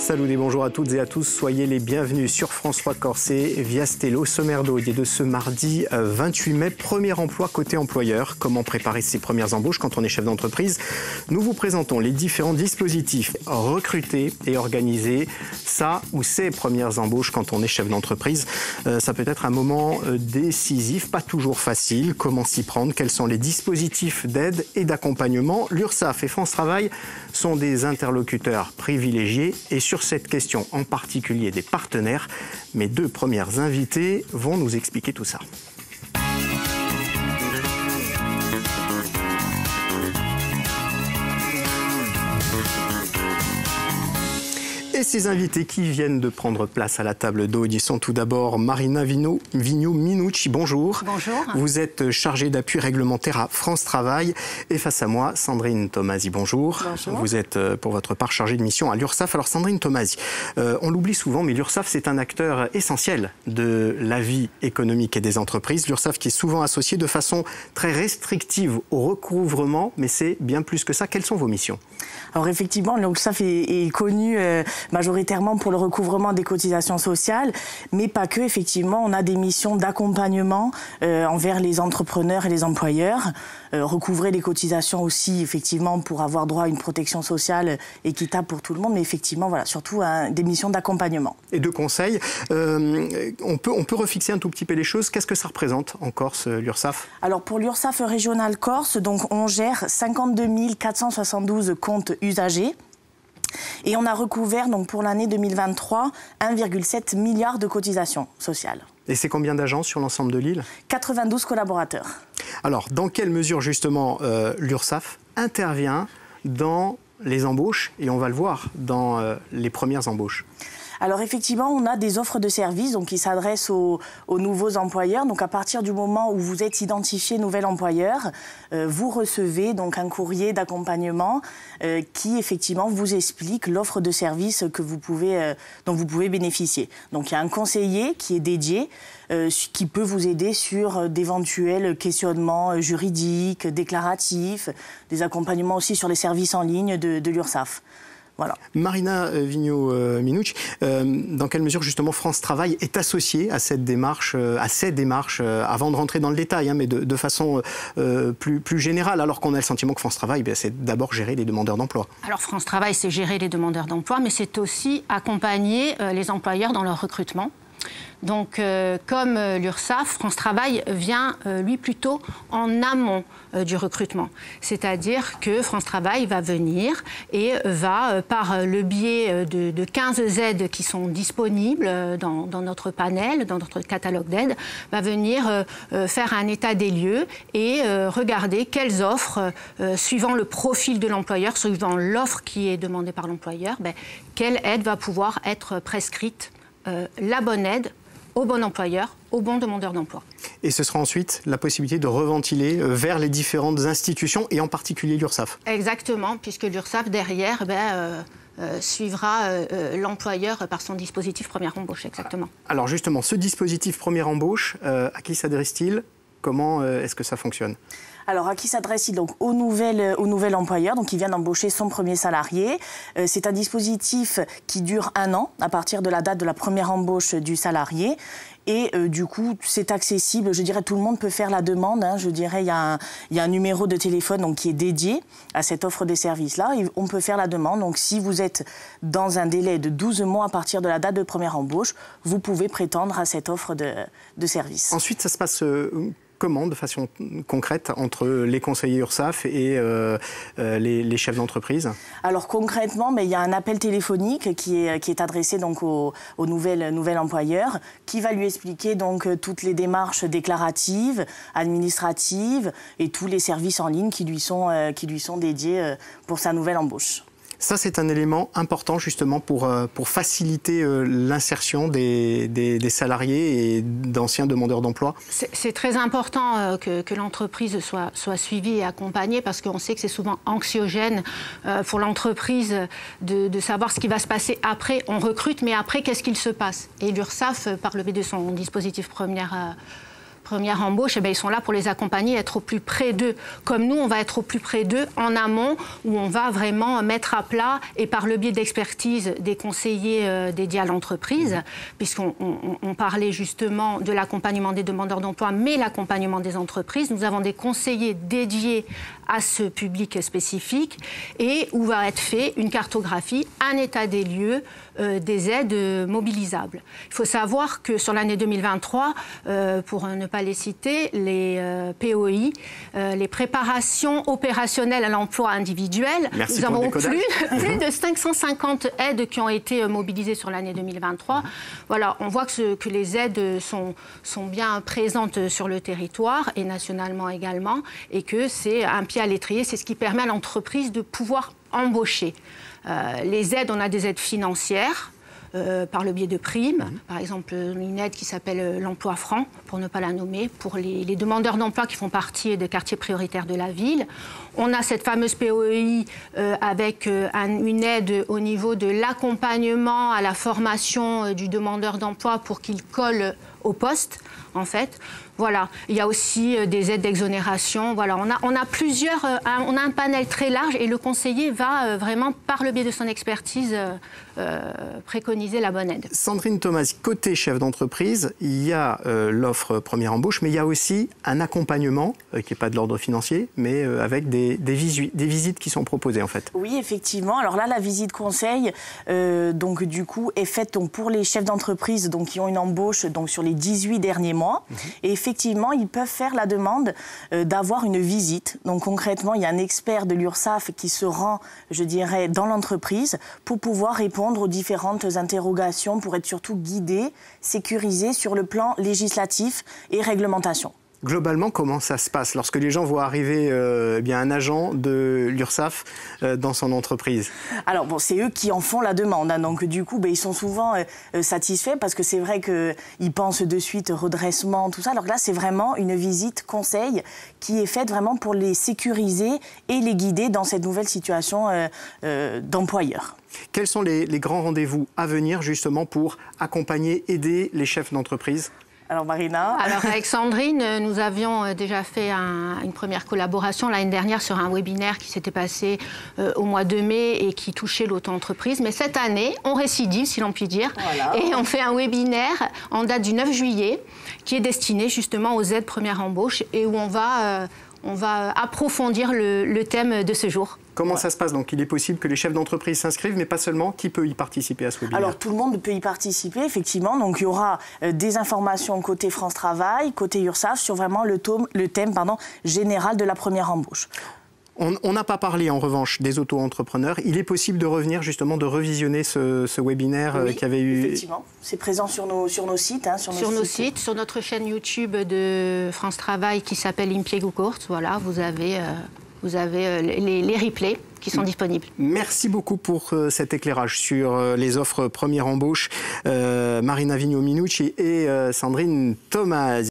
Salut et bonjour à toutes et à tous, soyez les bienvenus sur France 3 Corse et via Stello. Sommaire d'audience de ce mardi 28 mai, premier emploi côté employeur. Comment préparer ses premières embauches quand on est chef d'entreprise? Nous vous présentons les différents dispositifs recruter et organiser sa ou ses premières embauches quand on est chef d'entreprise. Ça peut être un moment décisif, pas toujours facile. Comment s'y prendre? Quels sont les dispositifs d'aide et d'accompagnement? L'URSSAF et France Travail sont des interlocuteurs privilégiés et sur cette question en particulier des partenaires, mes deux premières invités vont nous expliquer tout ça. Et ces invités qui viennent de prendre place à la table d'hôte, ils sont tout d'abord Marina Vigno-Minucci, bonjour. Bonjour. Vous êtes chargée d'appui réglementaire à France Travail. Et face à moi, Sandrine Tomasi, bonjour. Bonjour. Vous êtes pour votre part chargée de mission à l'URSSAF. Alors Sandrine Tomasi, on l'oublie souvent, mais l'URSSAF c'est un acteur essentiel de la vie économique et des entreprises. L'URSSAF qui est souvent associée de façon très restrictive au recouvrement, mais c'est bien plus que ça. Quelles sont vos missions? Alors effectivement, l'URSSAF est connu majoritairement pour le recouvrement des cotisations sociales, mais pas que. Effectivement, on a des missions d'accompagnement envers les entrepreneurs et les employeurs, recouvrer les cotisations aussi, effectivement, pour avoir droit à une protection sociale équitable pour tout le monde, mais effectivement, voilà, surtout des missions d'accompagnement. Et de conseils, on peut refixer un tout petit peu les choses. Qu'est-ce que ça représente en Corse, l'URSSAF? Alors pour l'URSSAF régional Corse, donc on gère 52 472 comptes usagers. Et on a recouvert donc pour l'année 2023 1,7 milliard de cotisations sociales. Et c'est combien d'agents sur l'ensemble de l'île? 92 collaborateurs. Alors, dans quelle mesure justement l'URSSAF intervient dans les embauches, et on va le voir, dans les premières embauches? Alors effectivement, on a des offres de services donc, qui s'adressent aux nouveaux employeurs. Donc à partir du moment où vous êtes identifié nouvel employeur, vous recevez donc un courrier d'accompagnement qui effectivement vous explique l'offre de services que dont vous pouvez bénéficier. Donc il y a un conseiller qui est dédié, qui peut vous aider sur d'éventuels questionnements juridiques, déclaratifs, des accompagnements aussi sur les services en ligne de l'URSSAF. Voilà. Marina Vigno-Minucci, dans quelle mesure justement France Travail est associée à cette démarche, avant de rentrer dans le détail, hein, mais de façon plus générale, alors qu'on a le sentiment que France Travail, c'est d'abord gérer les demandeurs d'emploi. Alors France Travail, c'est gérer les demandeurs d'emploi, mais c'est aussi accompagner les employeurs dans leur recrutement. Donc, comme l'URSSAF, France Travail vient, lui, plutôt en amont du recrutement. C'est-à-dire que France Travail va venir et va, par le biais de 15 aides qui sont disponibles dans notre panel, dans notre catalogue d'aides, va venir faire un état des lieux et regarder quelles offres, suivant le profil de l'employeur, suivant l'offre qui est demandée par l'employeur, quelle aide va pouvoir être prescrite, la bonne aide, au bon employeur, au bon demandeur d'emploi. Et ce sera ensuite la possibilité de reventiler vers les différentes institutions et en particulier l'URSSAF. Exactement, puisque l'URSSAF derrière suivra l'employeur par son dispositif première embauche, exactement. Alors justement, ce dispositif première embauche, à qui s'adresse-t-il? Comment est-ce que ça fonctionne? Alors, à qui s'adresse-t-il? Donc au nouvel employeur, donc qui vient d'embaucher son premier salarié. C'est un dispositif qui dure 1 an, à partir de la date de la première embauche du salarié. Et du coup, c'est accessible, je dirais, tout le monde peut faire la demande. Hein, je dirais, il y a un numéro de téléphone donc, qui est dédié à cette offre de services-là. On peut faire la demande. Donc, si vous êtes dans un délai de 12 mois à partir de la date de première embauche, vous pouvez prétendre à cette offre de service. Ensuite, ça se passe comment, de façon concrète, entre les conseillers URSSAF et les chefs d'entreprise? Alors concrètement, il y a un appel téléphonique qui est adressé donc au nouvel employeur, qui va lui expliquer donc toutes les démarches déclaratives, administratives et tous les services en ligne qui lui sont dédiés pour sa nouvelle embauche. Ça, c'est un élément important justement pour faciliter l'insertion des salariés et d'anciens demandeurs d'emploi. C'est très important que l'entreprise soit suivie et accompagnée parce qu'on sait que c'est souvent anxiogène pour l'entreprise de savoir ce qui va se passer après. On recrute, mais après, qu'est-ce qu'il se passe? Et l'URSSAF, par le biais de son dispositif première première embauche, ils sont là pour les accompagner, être au plus près d'eux. Comme nous, on va être au plus près d'eux en amont, où on va vraiment mettre à plat, et par le biais d'expertise des conseillers dédiés à l'entreprise, puisqu'on parlait justement de l'accompagnement des demandeurs d'emploi, mais l'accompagnement des entreprises. Nous avons des conseillers dédiés à ce public spécifique, et où va être fait une cartographie, un état des lieux des aides mobilisables. Il faut savoir que sur l'année 2023, pour ne pas les citer, les POI, les préparations opérationnelles à l'emploi individuel, nous avons plus de 550 aides qui ont été mobilisées sur l'année 2023. Voilà, on voit que les aides sont bien présentes sur le territoire et nationalement également, et que c'est un pied à l'étrier, c'est ce qui permet à l'entreprise de pouvoir embaucher. Les aides, on a des aides financières par le biais de primes. Par exemple, une aide qui s'appelle l'emploi franc, pour ne pas la nommer, pour les demandeurs d'emploi qui font partie des quartiers prioritaires de la ville. On a cette fameuse POI avec une aide au niveau de l'accompagnement à la formation du demandeur d'emploi pour qu'il colle au poste, en fait. Voilà. Il y a aussi des aides d'exonération. Voilà. On a un panel très large, et le conseiller va vraiment, par le biais de son expertise, préconiser la bonne aide. Sandrine Thomas, côté chef d'entreprise, il y a l'offre première embauche, mais il y a aussi un accompagnement qui n'est pas de l'ordre financier, mais avec des visites qui sont proposées, en fait. Oui, effectivement. Alors là, la visite conseil, donc du coup, est faite donc, pour les chefs d'entreprise qui ont une embauche donc, sur les 18 derniers mois. Et effectivement, ils peuvent faire la demande d'avoir une visite. Donc concrètement, il y a un expert de l'URSSAF qui se rend, je dirais, dans l'entreprise pour pouvoir répondre aux différentes interrogations, pour être surtout guidé, sécurisé sur le plan législatif et réglementation. Globalement, comment ça se passe lorsque les gens voient arriver un agent de l'URSSAF dans son entreprise? Alors bon, c'est eux qui en font la demande, hein, donc du coup, ils sont souvent satisfaits, parce que c'est vrai qu'ils pensent de suite redressement, tout ça. Alors là, c'est vraiment une visite conseil qui est faite vraiment pour les sécuriser et les guider dans cette nouvelle situation d'employeur. Quels sont les grands rendez-vous à venir justement pour accompagner, aider les chefs d'entreprise? Alors Marina. Alors avec Sandrine, nous avions déjà fait une première collaboration l'année dernière sur un webinaire qui s'était passé au mois de mai et qui touchait l'auto-entreprise. Mais cette année, on récidive, si l'on peut dire, voilà. Et on fait un webinaire en date du 9 juillet qui est destiné justement aux aides première embauche, et où on va approfondir le thème de ce jour. Comment ça se passe? Donc, il est possible que les chefs d'entreprise s'inscrivent, mais pas seulement. Qui peut y participer à ce webinaire? Alors, tout le monde peut y participer, effectivement. Donc, il y aura des informations côté France Travail, côté URSSAF, sur vraiment le thème général de la première embauche. On n'a pas parlé, en revanche, des auto-entrepreneurs. Il est possible de revenir, justement, de revisionner ce webinaire qui avait eu... effectivement. C'est présent sur nos sites. Hein, sur nos sites, sur notre chaîne YouTube de France Travail qui s'appelle Impiego Court. Voilà, vous avez les replays qui sont disponibles. Merci beaucoup pour cet éclairage sur les offres première embauche. Marina Vigneault-Minucci et Sandrine Thomas.